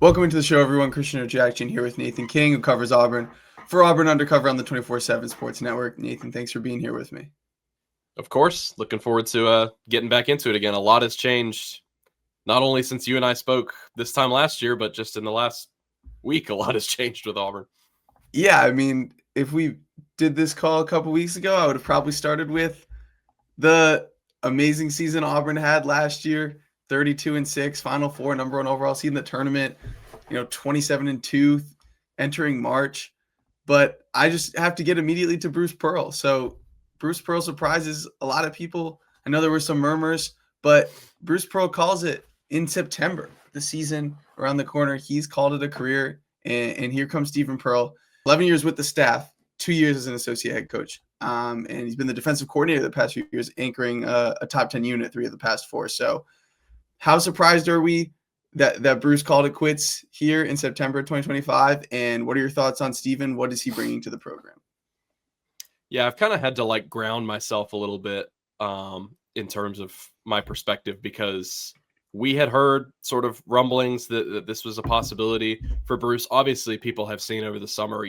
Welcome into the show, everyone. Christian Ojackson here with Nathan King, who covers Auburn for Auburn Undercover on the 24/7 Sports Network. Nathan, thanks for being here with me. Of course, looking forward to getting back into it again. A lot has changed, not only since you and I spoke this time last year, but just in the last week, a lot has changed with Auburn. Yeah, I mean, if we did this call a couple weeks ago, I would have probably started with the amazing season Auburn had last year, 32-6, Final Four, number one overall seed in the tournament, 27-2 entering March. But I just have to get immediately to Bruce Pearl. So Bruce Pearl surprises a lot of people. I know there were some murmurs, but Bruce Pearl calls it in September, the season around the corner. He's called it a career, and here comes Stephen Pearl. 11 years with the staff, 2 years as an associate head coach. And he's been the defensive coordinator the past few years, anchoring a top 10 unit 3 of the past 4. So how surprised are we that Bruce called it quits here in September 2025? And what are your thoughts on Stephen? What is he bringing to the program? Yeah, I've kind of had to ground myself a little bit in terms of my perspective, because we had heard sort of rumblings that this was a possibility for Bruce. Obviously, people have seen over the summer,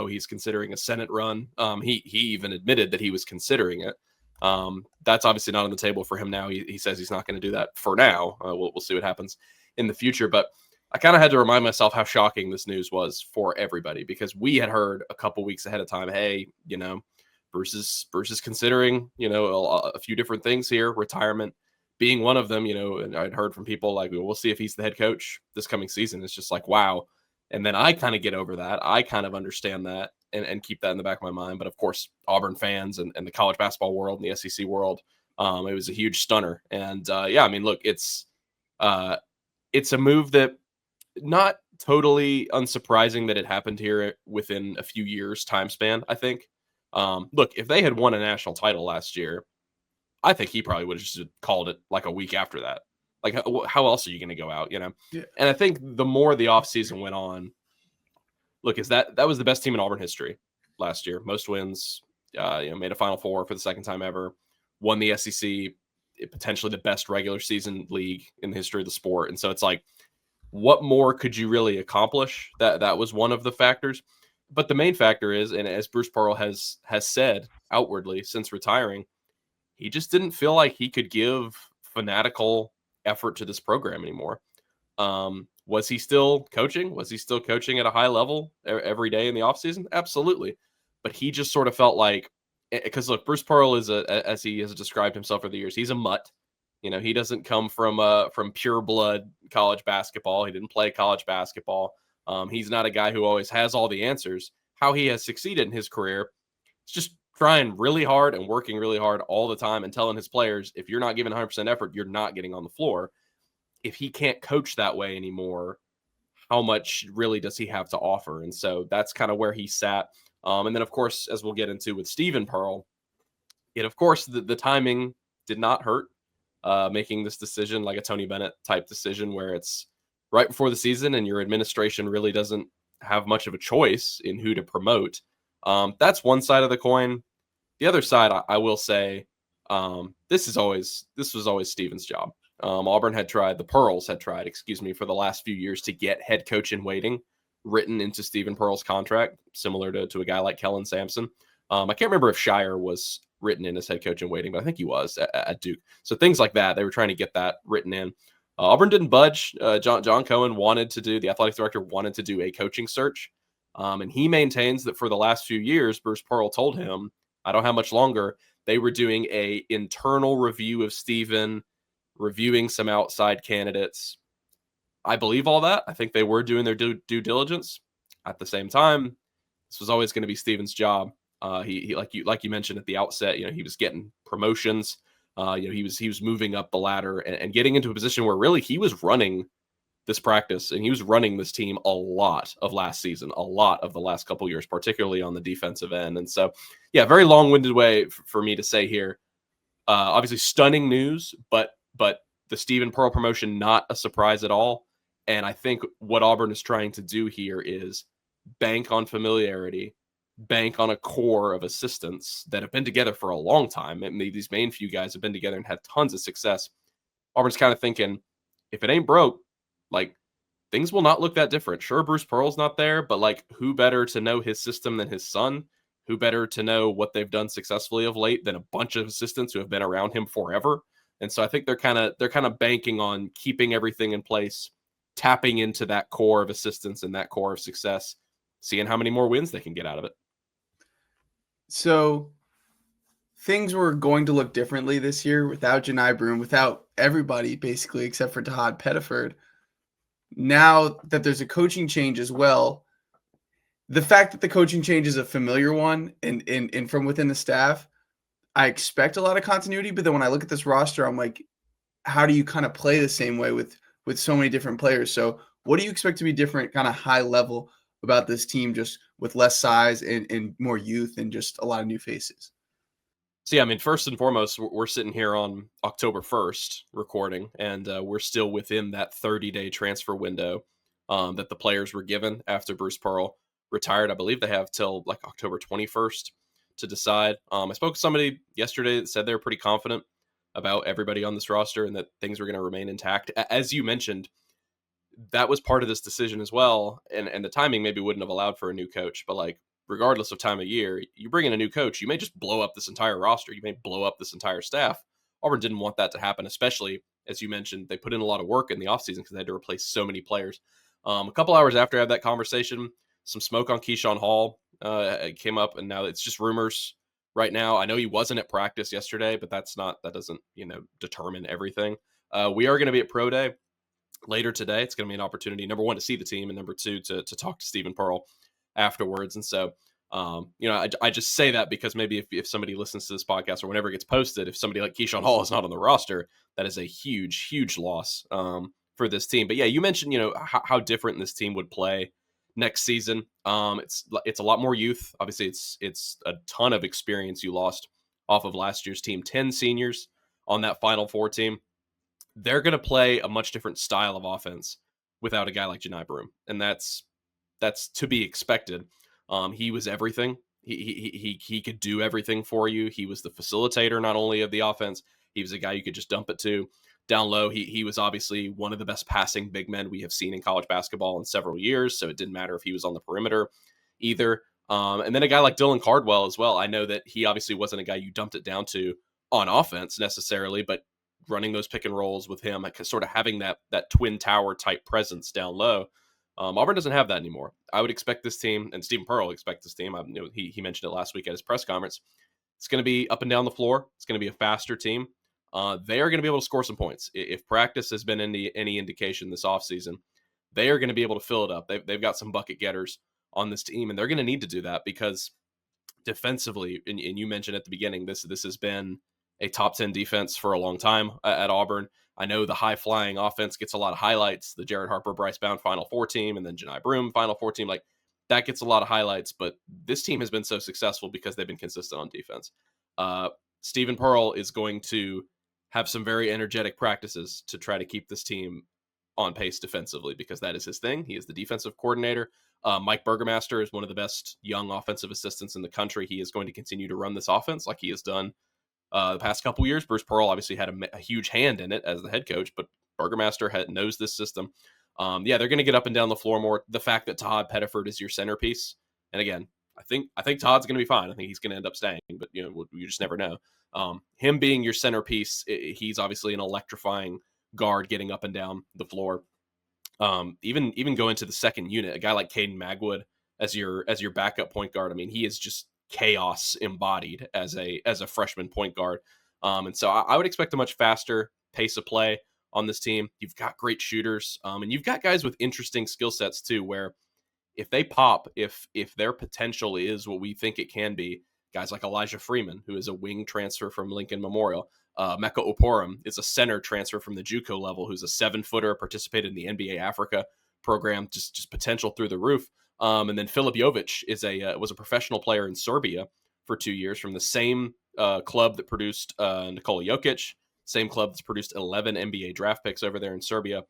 he's considering a Senate run. He even admitted that he was considering it. That's obviously not on the table for him now. He says he's not going to do that for now. We'll see what happens in the future. But I kind of had to remind myself how shocking this news was for everybody, because we had heard a couple weeks ahead of time, hey, Bruce is considering, a few different things here, retirement being one of them, and I'd heard from people we'll see if he's the head coach this coming season. It's just wow. And then I kind of get over that. I kind of understand that and keep that in the back of my mind. But of course, Auburn fans and the college basketball world and the SEC world, it was a huge stunner. And look, it's a move that not totally unsurprising that it happened here within a few years time span, I think. Look, if they had won a national title last year, I think he probably would have just called it a week after that. How else are you going to go out, Yeah. And I think the more the offseason went on, look, that was the best team in Auburn history last year. Most wins, made a Final Four for the second time ever, won the SEC, potentially the best regular season league in the history of the sport. And so it's what more could you really accomplish? That was one of the factors. But the main factor is, and as Bruce Pearl has said outwardly since retiring, he just didn't feel like he could give fanatical effort to this program anymore. Was he still coaching? Was he still coaching at a high level every day in the offseason? Absolutely. But he just sort of felt because look, Bruce Pearl is as he has described himself over the years, he's a mutt. He doesn't come from pure blood college basketball. He didn't play college basketball. He's not a guy who always has all the answers. How he has succeeded in his career is just trying really hard and working really hard all the time and telling his players, if you're not giving 100% effort, you're not getting on the floor. If he can't coach that way anymore, how much really does he have to offer? And so that's kind of where he sat. And then, of course, as we'll get into with Stephen Pearl, the timing did not hurt, making this decision like a Tony Bennett type decision where it's right before the season and your administration really doesn't have much of a choice in who to promote. That's one side of the coin. The other side, I will say, this was always Stephen's job. The Pearls had tried, for the last few years to get head coach in waiting written into Stephen Pearl's contract, similar to a guy like Kellen Sampson. I can't remember if Shire was written in as head coach in waiting, but I think he was at Duke. So things like that, they were trying to get that written in. Auburn didn't budge. John Cohen the athletic director wanted to do a coaching search. And he maintains that for the last few years, Bruce Pearl told him, I don't have much longer. They were doing a internal review of Stephen, reviewing some outside candidates. I believe all that. I think they were doing their due diligence. At the same time, this was always going to be Stephen's job. He like you mentioned at the outset, he was getting promotions. He was moving up the ladder and getting into a position where really he was running this practice and he was running this team a lot of last season, a lot of the last couple years, particularly on the defensive end. And so, yeah, very long-winded way for me to say here. Obviously, stunning news, but the Stephen Pearl promotion not a surprise at all. And I think what Auburn is trying to do here is bank on familiarity, bank on a core of assistants that have been together for a long time. These main few guys have been together and had tons of success. Auburn's kind of thinking, if it ain't broke, things will not look that different. Sure, Bruce Pearl's not there, but like, who better to know his system than his son? Who better to know what they've done successfully of late than a bunch of assistants who have been around him forever? And so I think they're kind of banking on keeping everything in place, tapping into that core of assistance and that core of success, seeing how many more wins they can get out of it. So things were going to look differently this year without Janai Broom, without everybody basically except for Todd Pettiford. Now that there's a coaching change as well, the fact that the coaching change is a familiar one and from within the staff, I expect a lot of continuity. But then when I look at this roster, I'm like, how do you kind of play the same way with so many different players? So what do you expect to be different, kind of high level about this team, just with less size and more youth and just a lot of new faces? So yeah, I mean, first and foremost, we're sitting here on October 1st recording, and we're still within that 30-day transfer window that the players were given after Bruce Pearl retired. I believe they have till like October 21st to decide. I spoke to somebody yesterday that said they were pretty confident about everybody on this roster and that things were going to remain intact. As you mentioned, that was part of this decision as well. And the timing maybe wouldn't have allowed for a new coach, but like, regardless of time of year, you bring in a new coach, you may just blow up this entire roster. You may blow up this entire staff. Auburn didn't want that to happen, especially as you mentioned, they put in a lot of work in the offseason because they had to replace so many players. A couple hours after I had that conversation, some smoke on Keyshawn Hall came up, and now it's just rumors right now. I know he wasn't at practice yesterday, but that doesn't, determine everything. We are going to be at Pro Day later today. It's going to be an opportunity, number one, to see the team, and number two, to talk to Stephen Pearl afterwards. And so, I just say that because maybe if somebody listens to this podcast or whenever it gets posted, if somebody like Keyshawn Hall is not on the roster, that is a huge, huge loss for this team. But yeah, you mentioned, how different this team would play next season. It's a lot more youth. Obviously, it's a ton of experience you lost off of last year's team. 10 seniors on that Final Four team. They're going to play a much different style of offense without a guy like Janai Broom, and that's to be expected. He was everything. He could do everything for you. He was the facilitator not only of the offense, he was a guy you could just dump it to down low. He was obviously one of the best passing big men we have seen in college basketball in several years, so it didn't matter if he was on the perimeter either. And then a guy like Dylan Cardwell as well. I know that he obviously wasn't a guy you dumped it down to on offense necessarily, but running those pick and rolls with him, like sort of having that twin tower type presence down low. Auburn doesn't have that anymore. I would expect this team, and Stephen Pearl expect this team. He mentioned it last week at his press conference. It's going to be up and down the floor. It's going to be a faster team. They are going to be able to score some points. If practice has been any indication this offseason, they are going to be able to fill it up. They've got some bucket getters on this team, and they're going to need to do that because defensively, and you mentioned at the beginning, this has been a top 10 defense for a long time at Auburn. I know the high flying offense gets a lot of highlights. The Jared Harper, Bryce Bound Final Four team, and then Janai Broom Final Four team, like that gets a lot of highlights. But this team has been so successful because they've been consistent on defense. Stephen Pearl is going to have some very energetic practices to try to keep this team on pace defensively because that is his thing. He is the defensive coordinator. Mike Burgermaster is one of the best young offensive assistants in the country. He is going to continue to run this offense like he has done the past couple years. Bruce Pearl obviously had a huge hand in it as the head coach, but Burgermaster knows this system. They're going to get up and down the floor more. The fact that Todd Pettiford is your centerpiece, and again, I think Todd's going to be fine. I think he's going to end up staying, but you just never know. Him being your centerpiece, he's obviously an electrifying guard getting up and down the floor. Even going to the second unit, a guy like Caden Magwood as your backup point guard. I mean, he is just chaos embodied as a freshman point guard. And so I would expect a much faster pace of play on this team. You've got great shooters, and you've got guys with interesting skill sets too, where if they pop, if their potential is what we think it can be, guys like Elijah Freeman, who is a wing transfer from Lincoln Memorial. Mecca Oporum is a center transfer from the JUCO level, who's a 7-footer, participated in the NBA Africa program, just potential through the roof. And then Filip Jovic was a professional player in Serbia for 2 years from the same club that produced Nikola Jokic, same club that's produced 11 NBA draft picks over there in Serbia.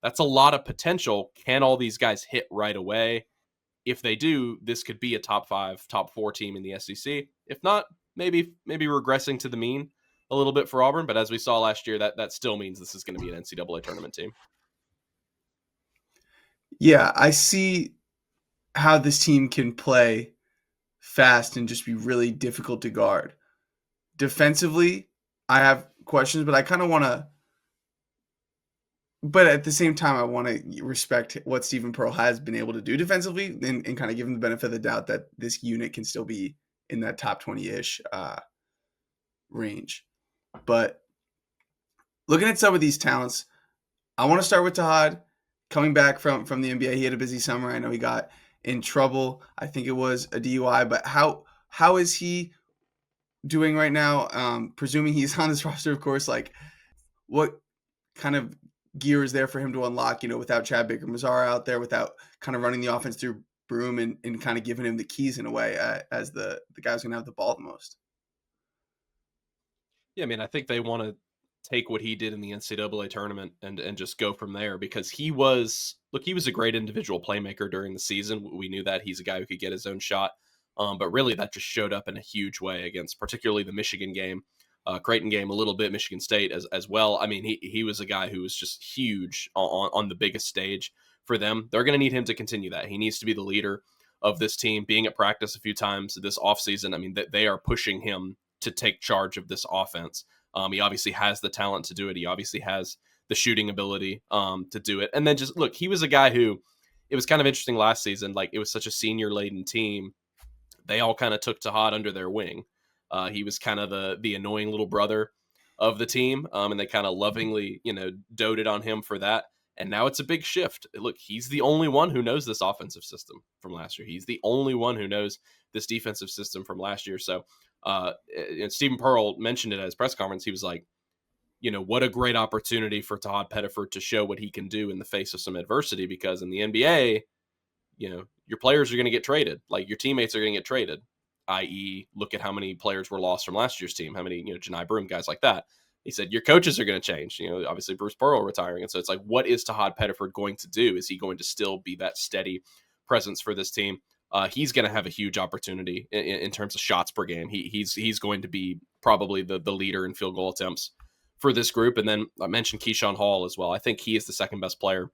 That's a lot of potential. Can all these guys hit right away? If they do, this could be a top 5, top 4 team in the SEC. If not, maybe regressing to the mean a little bit for Auburn. But as we saw last year, that still means this is going to be an NCAA tournament team. Yeah, I see how this team can play fast and just be really difficult to guard. Defensively, I have questions, but I kind of want to. But at the same time, I want to respect what Stephen Pearl has been able to do defensively, and kind of give him the benefit of the doubt that this unit can still be in that top 20-ish range. But looking at some of these talents, I want to start with Tahad coming back from the NBA. He had a busy summer. I know he got in trouble. I think it was a DUI. But how is he doing right now? Presuming he's on this roster, of course. Like, what kind of gear is there for him to unlock? Without Chad Baker Mazara out there, without kind of running the offense through Broom and kind of giving him the keys in a way as the guy who's going to have the ball the most. Yeah, I mean, I think they want to take what he did in the NCAA tournament and just go from there because he was a great individual playmaker during the season. We knew that he's a guy who could get his own shot. But really that just showed up in a huge way against particularly the Michigan game, Creighton game a little bit, Michigan State as well. I mean, he was a guy who was just huge on the biggest stage for them. They're going to need him to continue that. He needs to be the leader of this team, being at practice a few times this offseason. I mean, they are pushing him to take charge of this offense. He obviously has the talent to do it. He obviously has the shooting ability to do it. And then just look, he was a guy who it was kind of interesting last season. Like it was such a senior laden team. They all kind of took Tahad under their wing. He was kind of the annoying little brother of the team, and they kind of lovingly, doted on him for that. And now it's a big shift. Look, he's the only one who knows this offensive system from last year. He's the only one who knows this defensive system from last year. So, and Stephen Pearl mentioned it at his press conference. He was like, what a great opportunity for Todd Pettiford to show what he can do in the face of some adversity, because in the NBA, your players are going to get traded. Like your teammates are going to get traded, i.e. look at how many players were lost from last year's team, how many, Janai Broom, guys like that. He said, your coaches are going to change, obviously Bruce Pearl retiring. And so it's like, what is Tahad Pettiford going to do? Is he going to still be that steady presence for this team? He's going to have a huge opportunity in terms of shots per game. He's going to be probably the leader in field goal attempts for this group. And then I mentioned Keyshawn Hall as well. I think he is the second best player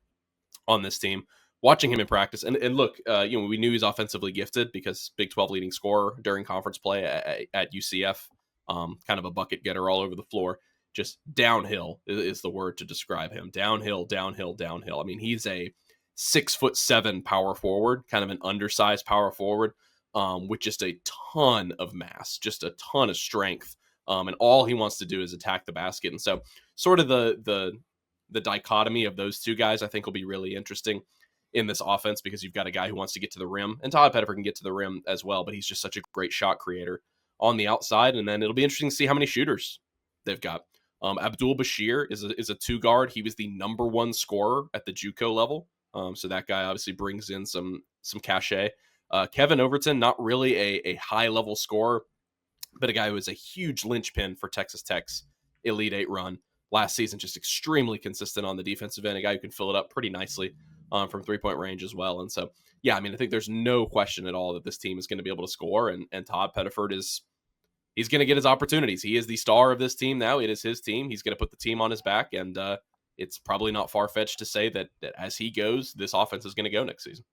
on this team. Watching him in practice, and look, we knew he's offensively gifted because Big 12 leading scorer during conference play at UCF, kind of a bucket getter all over the floor. Just downhill is the word to describe him. Downhill, downhill, downhill. I mean, he's a 6'7" power forward, kind of an undersized power forward, with just a ton of mass, just a ton of strength. And all he wants to do is attack the basket. And so sort of the dichotomy of those two guys, I think, will be really interesting in this offense, because you've got a guy who wants to get to the rim, and Todd Pettiford can get to the rim as well, but he's just such a great shot creator on the outside. And then it'll be interesting to see how many shooters they've got. Abdul Bashir is a two guard. He was the number one scorer at the JUCO level. So that guy obviously brings in some cachet. Kevin Overton, not really a high level scorer, but a guy who is a huge linchpin for Texas Tech's Elite Eight run last season, just extremely consistent on the defensive end, a guy who can fill it up pretty nicely from 3-point range as well. And so, yeah, I mean, I think there's no question at all that this team is going to be able to score, and Todd Pettiford he's going to get his opportunities. He is the star of this team now. It is his team. He's going to put the team on his back, and it's probably not far-fetched to say that as he goes, this offense is going to go next season.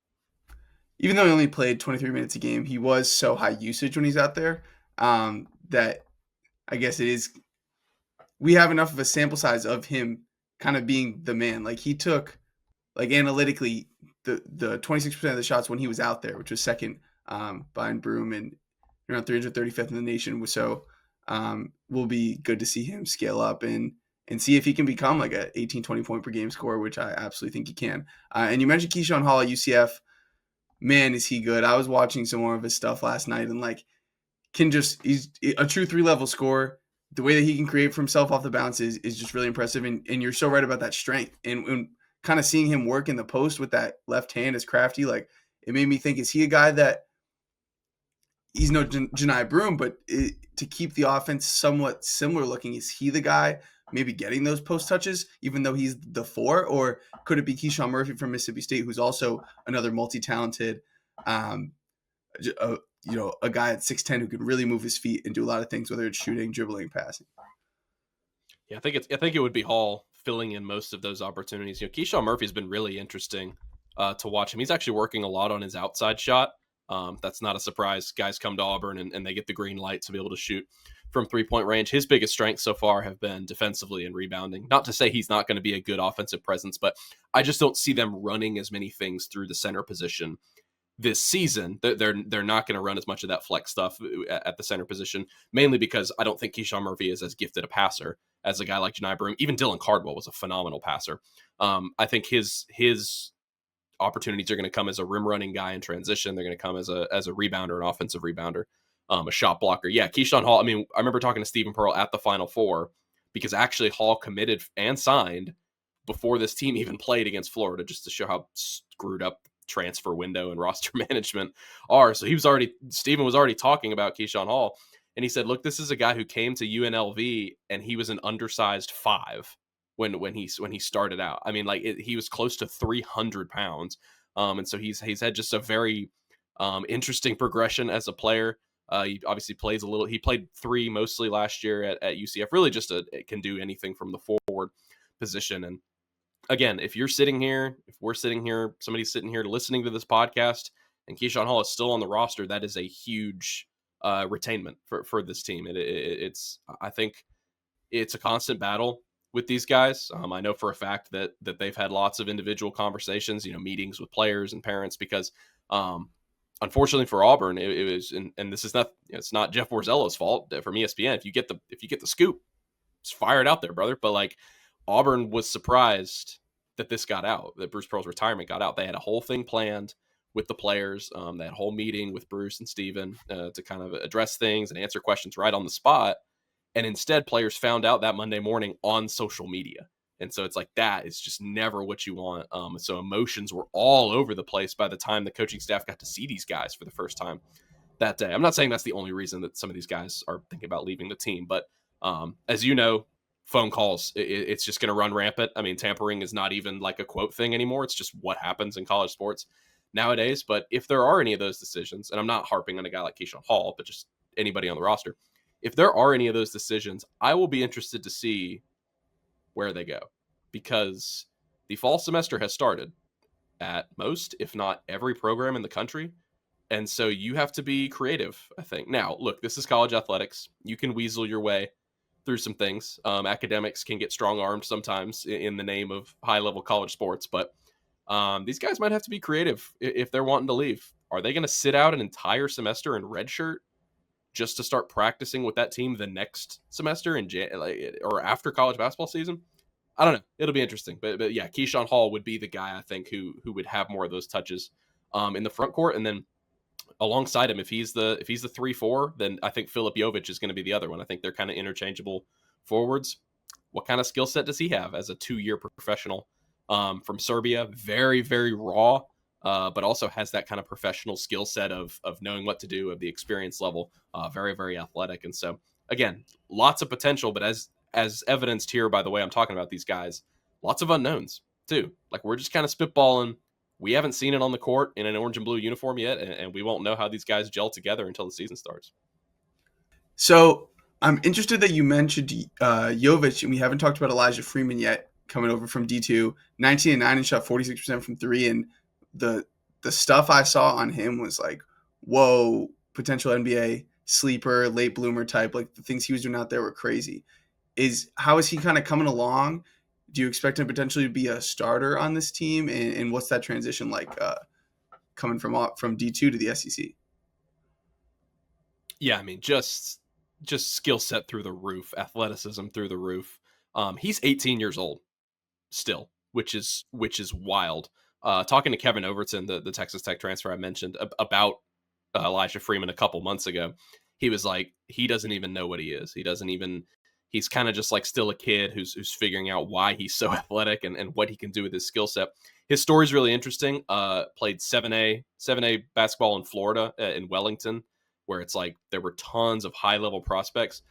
Even though he only played 23 minutes a game, he was so high usage when he's out there that I guess we have enough of a sample size of him kind of being the man. Like he took, like analytically, the 26% of the shots when he was out there, which was second behind Broom and around 335th in the nation. So will be good to see him scale up and see if he can become like a 18, 20 point per game scorer, which I absolutely think he can. And you mentioned Keyshawn Hall at UCF. Man, is he good. I was watching some more of his stuff last night, and like he's a true 3-level scorer. The way that he can create for himself off the bounce is just really impressive. And you're so right about that strength. And kind of seeing him work in the post with that left hand is crafty. Like it made me think, is he a guy that he's no Janai Broom, but to keep the offense somewhat similar looking, is he the guy maybe getting those post touches, even though he's the 4? Or could it be Keyshawn Murphy from Mississippi State, who's also another multi-talented, a guy at 6'10" who can really move his feet and do a lot of things, whether it's shooting, dribbling, passing? Yeah, I think it would be Hall filling in most of those opportunities. Keyshawn Murphy's been really interesting to watch him. He's actually working a lot on his outside shot. That's not a surprise. Guys come to Auburn and they get the green light to be able to shoot from 3-point range. His biggest strengths so far have been defensively and rebounding. Not to say he's not going to be a good offensive presence, but I just don't see them running as many things through the center position this season. They're not going to run as much of that flex stuff at the center position, mainly because I don't think Keyshawn Murphy is as gifted a passer as a guy like Janai Broome. Even Dylan Cardwell was a phenomenal passer. I think his opportunities are going to come as a rim running guy in transition. They're going to come as a rebounder, an offensive rebounder, a shot blocker. Yeah, Keyshawn Hall. I mean, I remember talking to Stephen Pearl at the Final Four because actually Hall committed and signed before this team even played against Florida, just to show how screwed up transfer window and roster management are. So Stephen was already talking about Keyshawn Hall, and he said, "Look, this is a guy who came to UNLV and he was an undersized 5 when he started out. I mean, he was close to 300 pounds, and so he's had just a very interesting progression as a player. He obviously plays a little. He played 3 mostly last year at UCF. Really, just can do anything from the forward position. And again, if we're sitting here, somebody's sitting here listening to this podcast, and Keyshawn Hall is still on the roster, that is a huge retainment for this team. It's I think it's a constant battle with these guys. I know for a fact that they've had lots of individual conversations, meetings with players and parents, because unfortunately for Auburn, it was, and this is not, it's not Jeff Borzello's fault from ESPN. If you get the scoop, just fire it out there, brother. But like, Auburn was surprised that this got out, that Bruce Pearl's retirement got out. They had a whole thing planned with the players. They had a whole meeting with Bruce and Steven to kind of address things and answer questions right on the spot. And instead, players found out that Monday morning on social media. And so it's like, that is just never what you want. So emotions were all over the place by the time the coaching staff got to see these guys for the first time that day. I'm not saying that's the only reason that some of these guys are thinking about leaving the team, but as you know, phone calls, it's just going to run rampant. I mean, tampering is not even like a quote thing anymore. It's just what happens in college sports nowadays. But if there are any of those decisions, and I'm not harping on a guy like Keyshawn Hall, but just anybody on the roster, if there are any of those decisions, I will be interested to see where they go, because the fall semester has started at most, if not every program in the country. And so you have to be creative, I think. Now, look, this is college athletics. You can weasel your way through some things. Academics can get strong-armed sometimes in the name of high-level college sports, but these guys might have to be creative if they're wanting to leave. Are they going to sit out an entire semester in redshirt just to start practicing with that team the next semester or after college basketball season? I don't know. It'll be interesting. But yeah, Keyshawn Hall would be the guy, I think, who would have more of those touches in the front court. And then alongside him, if he's the 3-4, then I think Filip Jovic is going to be the other one. I think they're kind of interchangeable forwards. What kind of skill set does he have as a 2-year professional from Serbia? Very, very raw, but also has that kind of professional skill set of knowing what to do, of the experience level. Very, very athletic. And so, again, lots of potential, but as evidenced here by the way I'm talking about these guys, lots of unknowns too. Like, we're just kind of spitballing. We haven't seen it on the court in an orange and blue uniform yet, and we won't know how these guys gel together until the season starts. So I'm interested that you mentioned Jovic, and we haven't talked about Elijah Freeman yet, coming over from D2, 19-9 and shot 46% from 3. And the stuff I saw on him was like, whoa, potential NBA sleeper, late bloomer type. Like, the things he was doing out there were crazy. How is he kind of coming along? Do you expect him potentially to be a starter on this team? And what's that transition like coming from D2 to the SEC? Yeah, I mean, just skill set through the roof, athleticism through the roof. He's 18 years old still, which is wild. Talking to Kevin Overton, the Texas Tech transfer I mentioned, about Elijah Freeman a couple months ago, he was like, he doesn't even know what he is. He's kind of just like still a kid who's figuring out why he's so athletic and what he can do with his skill set. His story is really interesting. Played 7A basketball in Florida, in Wellington, where it's like there were tons of high level prospects.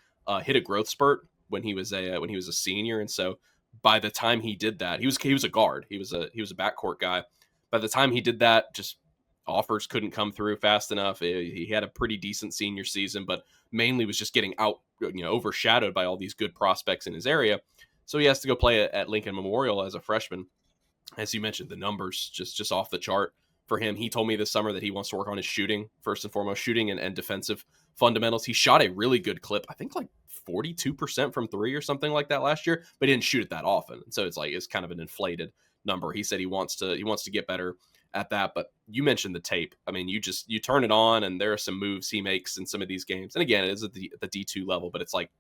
Hit a growth spurt when he was a senior, and so by the time he did that, he was a guard. He was a backcourt guy. By the time he did that, just offers couldn't come through fast enough. He had a pretty decent senior season, but mainly was just getting overshadowed by all these good prospects in his area. So he has to go play at Lincoln Memorial as a freshman. as you mentioned, the numbers just off the chart for him. He told me this summer that he wants to work on his shooting, first and foremost, shooting and defensive fundamentals. He shot a really good clip, I think like 42% from three or something like that last year, but he didn't shoot it that often. And so it's kind of an inflated number. He said he wants to get better at that. But you mentioned the tape. I mean, you turn it on and there are some moves he makes in some of these games. And again, it is at the D2 level, but it's like,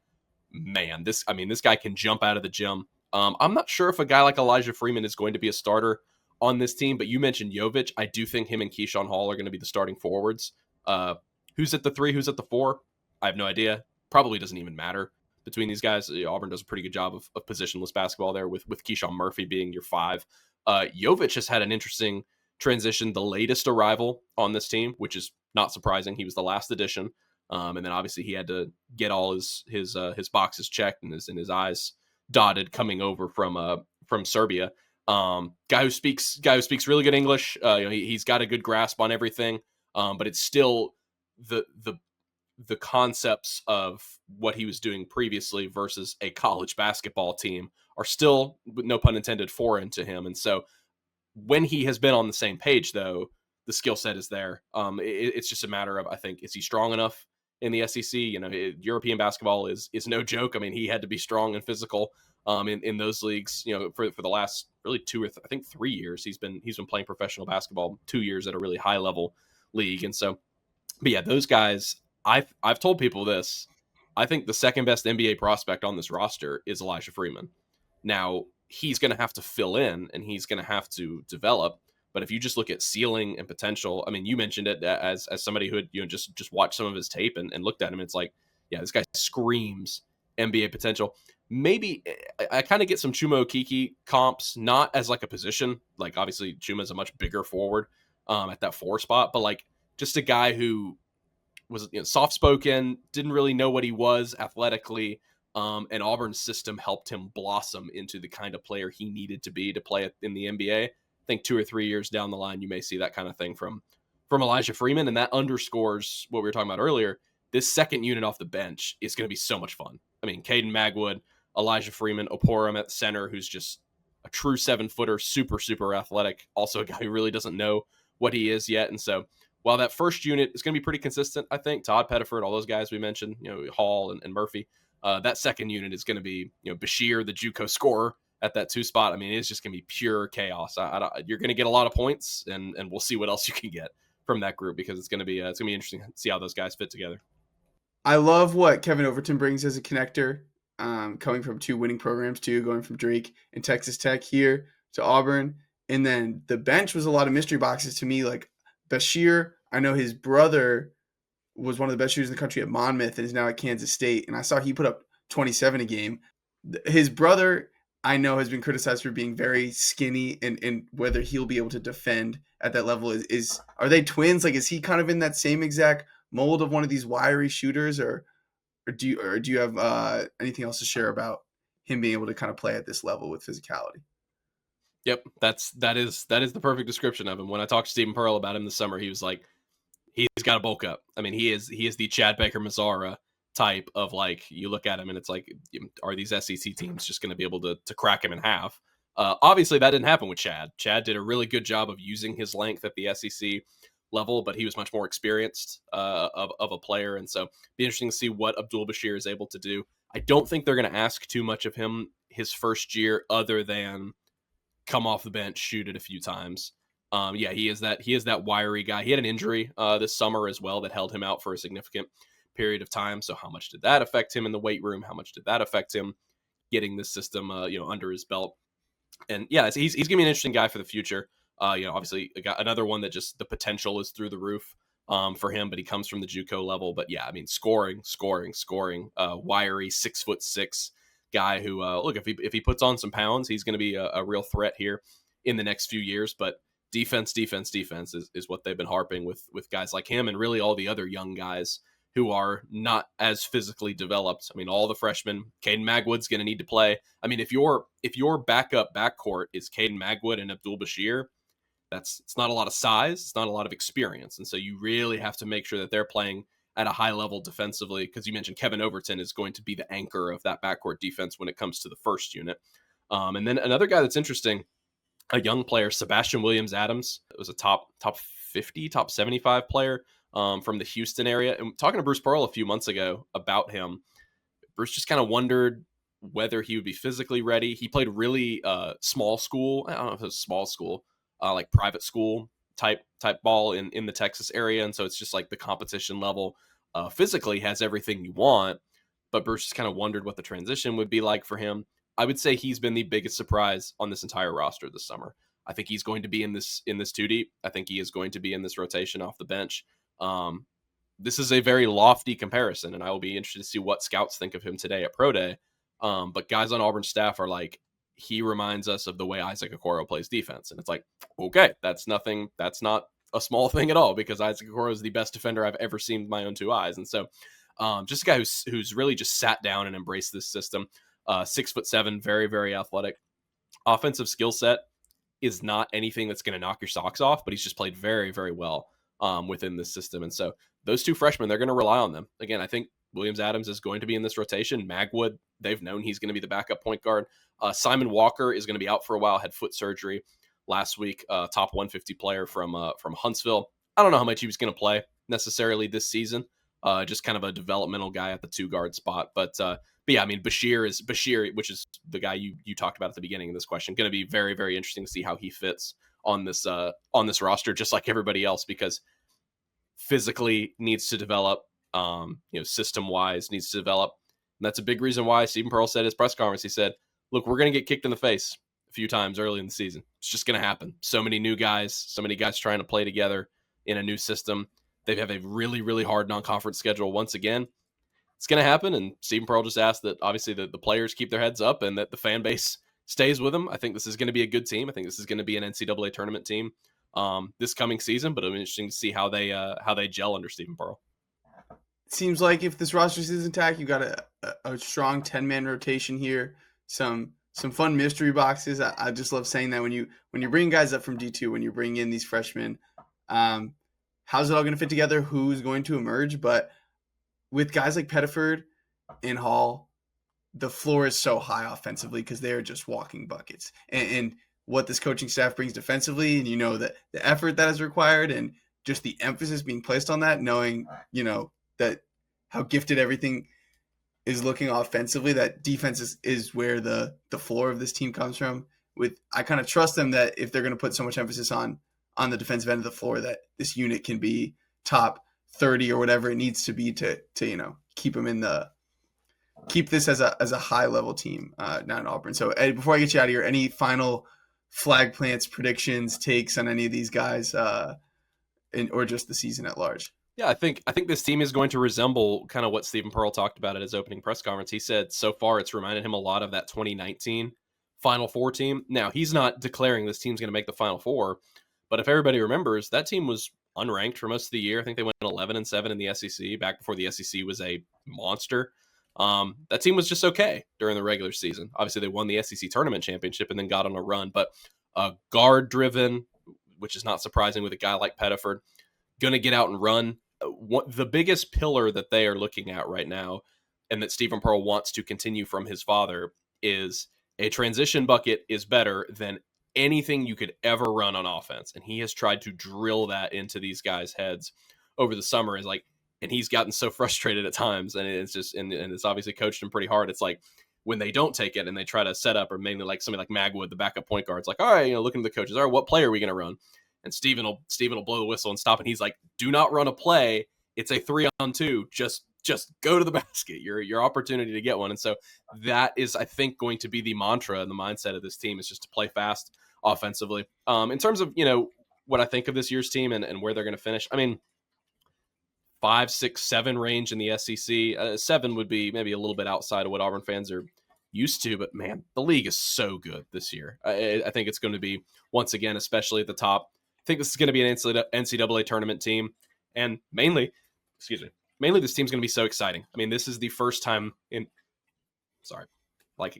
man, this guy can jump out of the gym. I'm not sure if a guy like Elijah Freeman is going to be a starter on this team, but you mentioned Jovic. I do think him and Keyshawn Hall are going to be the starting forwards. Who's at the 3? Who's at the 4? I have no idea. Probably doesn't even matter between these guys. Auburn does a pretty good job of positionless basketball there with Keyshawn Murphy being your 5. Jovic has had an interesting transition, the latest arrival on this team, which is not surprising. He was the last addition. And then obviously he had to get all his boxes checked and his eyes dotted coming over from Serbia. Guy who speaks really good English. He's got a good grasp on everything. But it's still the concepts of what he was doing previously versus a college basketball team are still, no pun intended, foreign to him. And so when he has been on the same page, though, the skill set is there. It's just a matter of, I think, is he strong enough in the SEC? European basketball is no joke. I mean, he had to be strong and physical in those leagues. For the last really 2 or I think 3 years, he's been playing professional basketball. 2 years at a really high level league, and so, but yeah, those guys. I've told people this. I think the second best NBA prospect on this roster is Elijah Freeman. Now he's going to have to fill in and he's going to have to develop. But if you just look at ceiling and potential, I mean, you mentioned it as somebody who had just watched some of his tape and looked at him. It's like, yeah, this guy screams NBA potential. Maybe I kind of get some Chuma Okeke comps, not as like a position. Like obviously Chuma is a much bigger forward at that 4 spot, but like just a guy who was soft-spoken, didn't really know what he was athletically, and Auburn's system helped him blossom into the kind of player he needed to be to play in the NBA. I think 2 or 3 years down the line, you may see that kind of thing from Elijah Freeman, and that underscores what we were talking about earlier. This second unit off the bench is going to be so much fun. I mean, Caden Magwood, Elijah Freeman, Oporum at center, who's just a true 7-footer, super, super athletic, also a guy who really doesn't know what he is yet, and so while that first unit is going to be pretty consistent, I think Todd Pettiford, all those guys we mentioned, Hall and Murphy, that second unit is going to be, Bashir, the JUCO scorer at that 2 spot. I mean, it's just going to be pure chaos. You're going to get a lot of points, and we'll see what else you can get from that group because it's going to be interesting to see how those guys fit together. I love what Kevin Overton brings as a connector, coming from 2 winning programs too, going from Drake and Texas Tech here to Auburn, and then the bench was a lot of mystery boxes to me, like Bashir. I know his brother was one of the best shooters in the country at Monmouth and is now at Kansas State. And I saw he put up 27 a game. His brother, I know, has been criticized for being very skinny, and whether he'll be able to defend at that level is are they twins? Like, is he kind of in that same exact mold of one of these wiry shooters, or do you have anything else to share about him being able to kind of play at this level with physicality? Yep, that is the perfect description of him. When I talked to Stephen Pearl about him this summer, he was like, he's got to bulk up. I mean, he is the Chad Baker Mazzara type of, like, you look at him and it's like, are these SEC teams just going to be able to crack him in half? Obviously, that didn't happen with Chad. Chad did a really good job of using his length at the SEC level, but he was much more experienced of a player, and so be interesting to see what Abdul Bashir is able to do. I don't think they're going to ask too much of him his first year, other than come off the bench, shoot it a few times. He is that wiry guy. He had an injury this summer as well that held him out for a significant period of time. So how much did that affect him in the weight room? How much did that affect him getting this system under his belt? And yeah, he's gonna be an interesting guy for the future. Obviously got another one that just the potential is through the roof for him, but he comes from the JUCO level. But yeah, I mean, scoring. Wiry 6'6" guy who look, if he puts on some pounds, he's going to be a real threat here in the next few years. But defense is what they've been harping with guys like him and really all the other young guys who are not as physically developed. I mean, all the freshmen. Caden Magwood's going to need to play. I mean, if your backup backcourt is Caden Magwood and Abdul Bashir, it's not a lot of size, it's not a lot of experience, and so you really have to make sure that they're playing at a high level defensively, because you mentioned Kevin Overton is going to be the anchor of that backcourt defense when it comes to the first unit. And then another guy that's interesting, a young player, Sebastian Williams Adams. It was a top 50, top 75 player from the Houston area. And talking to Bruce Pearl a few months ago about him, Bruce just kind of wondered whether he would be physically ready. He played really small school. I don't know if it was small school, like private school type ball in the Texas area. And so it's just like the competition level physically has everything you want. But Bruce just kind of wondered what the transition would be like for him. I would say he's been the biggest surprise on this entire roster this summer. I think he's going to be in this two deep. I think he is going to be in this rotation off the bench. This is a very lofty comparison, and I will be interested to see what scouts think of him today at Pro Day. But guys on Auburn staff are like, he reminds us of the way Isaac Okoro plays defense. And it's like, okay, that's not a small thing at all, because Isaac Okoro is the best defender I've ever seen with my own two eyes. And so just a guy who's really just sat down and embraced this system. 6'7", very, very athletic. Offensive skill set is not anything that's going to knock your socks off, but he's just played very, very well within this system. And so those two freshmen, they're going to rely on them. Again, I think Williams Adams is going to be in this rotation. Magwood, they've known he's going to be the backup point guard. Simon Walker is going to be out for a while, had foot surgery last week. Top 150 player from Huntsville. I don't know how much he was going to play necessarily this season. Just kind of a developmental guy at the 2-guard spot. But yeah, I mean, Bashir, which is the guy you talked about at the beginning of this question, going to be very, very interesting to see how he fits on this roster, just like everybody else, because physically needs to develop, system wise needs to develop. And that's a big reason why Stephen Pearl said at his press conference, he said, look, we're going to get kicked in the face a few times early in the season. It's just going to happen. So many new guys, so many guys trying to play together in a new system. They have a really, really hard non-conference schedule once again. It's going to happen, and Stephen Pearl just asked that obviously the players keep their heads up and that the fan base stays with them. I think this is going to be a good team. I think this is going to be an NCAA tournament team this coming season, but it'll be interesting to see how they gel under Stephen Pearl. It seems like if this roster is intact, you've got a strong 10-man rotation here, some fun mystery boxes. I just love saying that when you bring guys up from D2, when you bring in these freshmen, how's it all going to fit together? Who's going to emerge? But with guys like Pettiford and Hall, the floor is so high offensively because they are just walking buckets. And what this coaching staff brings defensively, and that the effort that is required and just the emphasis being placed on that, knowing, that how gifted everything is looking offensively, that defense is where the floor of this team comes from. I kind of trust them that if they're going to put so much emphasis on the defensive end of the floor, that this unit can be top 30 or whatever it needs to be to keep this as a high level team down in Auburn. So Ed, before I get you out of here, any final flag plants, predictions, takes on any of these guys, or just the season at large? Yeah, I think this team is going to resemble kind of what Stephen Pearl talked about at his opening press conference. He said so far it's reminded him a lot of that 2019 Final Four team. Now, he's not declaring this team's going to make the Final Four, but if everybody remembers, that team was unranked for most of the year. I think they went 11-7 in the SEC back before the SEC was a monster. That team was just okay during the regular season. Obviously, they won the SEC tournament championship and then got on a run, but guard driven, which is not surprising with a guy like Pettiford, going to get out and run. The biggest pillar that they are looking at right now, and that Stephen Pearl wants to continue from his father, is a transition bucket is better than anything you could ever run on offense. And he has tried to drill that into these guys' heads over the summer. And he's gotten so frustrated at times, and it's just, and it's obviously coached him pretty hard. It's like when they don't take it and they try to set up, or mainly like somebody like Magwood, the backup point guard, it's like, all right, looking at the coaches, all right, what play are we going to run? And Steven will blow the whistle and stop. And he's like, do not run a play. It's a 3-on-2. Just go to the basket. Your opportunity to get one. And so that is, I think, going to be the mantra and the mindset of this team, is just to play fast offensively. In terms of, what I think of this year's team and where they're going to finish, I mean, 5, 6, 7 range in the SEC. 7 would be maybe a little bit outside of what Auburn fans are used to, but man, the league is so good this year. I think it's going to be, once again, especially at the top, I think this is going to be an NCAA tournament team, and mainly this team's going to be so exciting. I mean, this is the first time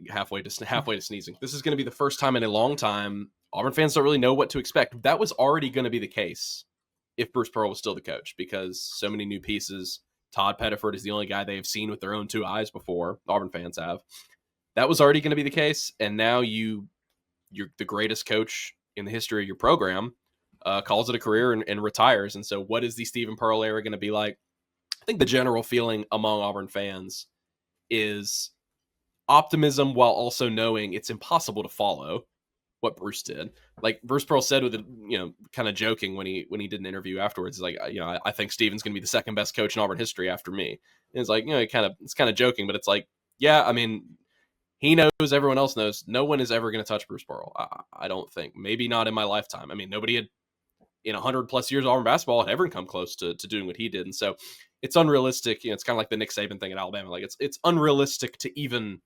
halfway to sneezing. This is going to be the first time in a long time Auburn fans don't really know what to expect. That was already going to be the case if Bruce Pearl was still the coach, because so many new pieces. Todd Pettiford is the only guy they have seen with their own 2 eyes before. Auburn fans have. That was already going to be the case, and now you you're the greatest coach in the history of your program, calls it a career and retires. And so what is the Stephen Pearl era going to be like? I think the general feeling among Auburn fans is optimism while also knowing it's impossible to follow what Bruce did. Like Bruce Pearl said with kind of joking when he did an interview afterwards, like, I think Stephen's going to be the second best coach in Auburn history after me. And it's like, it's kind of joking, but it's like, yeah, I mean, he knows, everyone else knows, no one is ever going to touch Bruce Pearl. I don't think, maybe not in my lifetime. I mean, nobody had in 100 plus years of Auburn basketball had ever come close to doing what he did. And so it's unrealistic. It's kind of like the Nick Saban thing at Alabama. Like it's unrealistic to even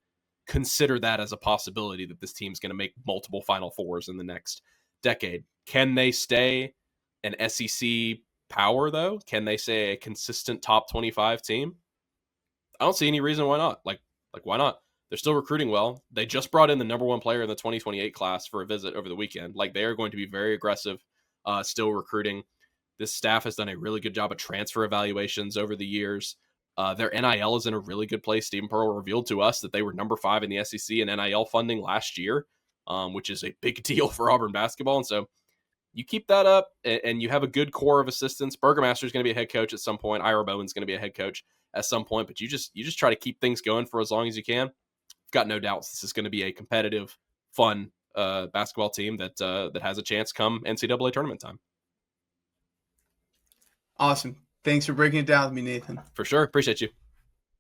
consider that as a possibility that this team's going to make multiple Final Fours in the next decade. Can they stay an SEC power though? Can they stay a consistent top 25 team? I don't see any reason why not. Like why not? They're still recruiting well. They just brought in the number one player in the 2028 class for a visit over the weekend. Like they are going to be very aggressive, still recruiting. This staff has done a really good job of transfer evaluations over the years. Their NIL is in a really good place. Stephen Pearl revealed to us that they were number 5 in the SEC in NIL funding last year, which is a big deal for Auburn basketball. And so you keep that up and you have a good core of assistants. Burgermaster is going to be a head coach at some point. Ira Bowen's going to be a head coach at some point, but you just try to keep things going for as long as you can. I've got no doubts this is going to be a competitive, fun basketball team that has a chance come NCAA tournament time. Awesome. Thanks for breaking it down with me, Nathan. For sure. Appreciate you.